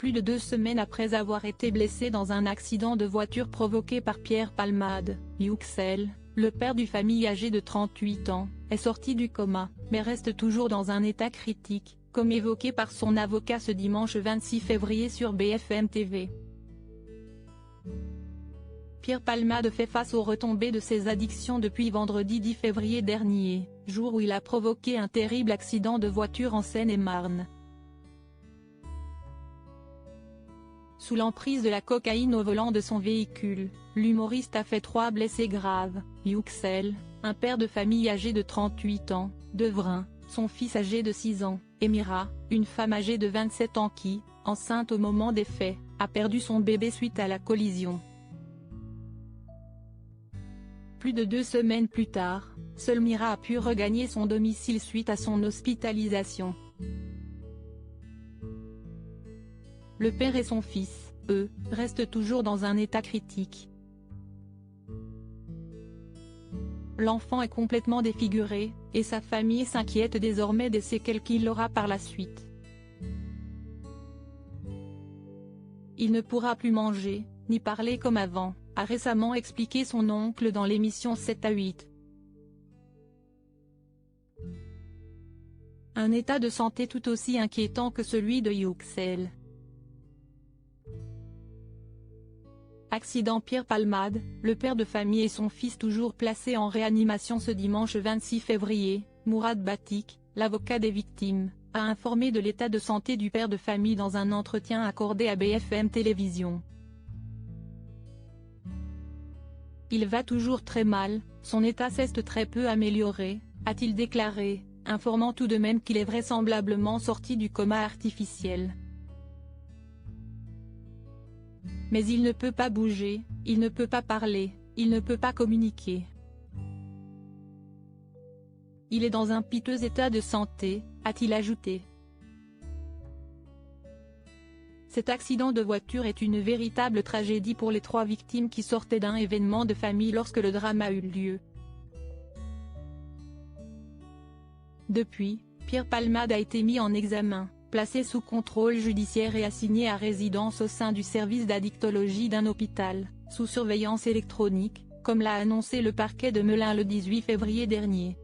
plus de 2 semaines après avoir été blessé dans un accident de voiture provoqué par Pierre Palmade. Yüksel, le père du famille âgé de 38 ans, est sorti du coma, mais reste toujours dans un état critique, comme évoqué par son avocat ce dimanche 26 février sur BFM TV. Pierre Palmade fait face aux retombées de ses addictions depuis vendredi 10 février dernier, jour où il a provoqué un terrible accident de voiture en Seine-et-Marne. Sous l'emprise de la cocaïne au volant de son véhicule, l'humoriste a fait 3 blessés graves. Yüksel, un père de famille âgé de 38 ans, Devrin, son fils âgé de 6 ans, et Mira, une femme âgée de 27 ans qui, enceinte au moment des faits, a perdu son bébé suite à la collision. Plus de 2 semaines plus tard, seule Mira a pu regagner son domicile suite à son hospitalisation. Le père et son fils, eux, restent toujours dans un état critique. L'enfant est complètement défiguré, et sa famille s'inquiète désormais des séquelles qu'il aura par la suite. Il ne pourra plus manger, ni parler comme avant, a récemment expliqué son oncle dans l'émission 7 à 8. Un état de santé tout aussi inquiétant que celui de Yüksel. Accident Pierre Palmade, le père de famille et son fils toujours placés en réanimation ce dimanche 26 février, Mourad Batik, l'avocat des victimes, a informé de l'état de santé du père de famille dans un entretien accordé à BFM Télévision. Il va toujours très mal, son état s'est très peu amélioré, a-t-il déclaré, informant tout de même qu'il est vraisemblablement sorti du coma artificiel. Mais il ne peut pas bouger, il ne peut pas parler, il ne peut pas communiquer. Il est dans un piteux état de santé, a-t-il ajouté. Cet accident de voiture est une véritable tragédie pour les 3 victimes qui sortaient d'un événement de famille lorsque le drame a eu lieu. Depuis, Pierre Palmade a été mis en examen, placé sous contrôle judiciaire et assigné à résidence au sein du service d'addictologie d'un hôpital, sous surveillance électronique, comme l'a annoncé le parquet de Melun le 18 février dernier.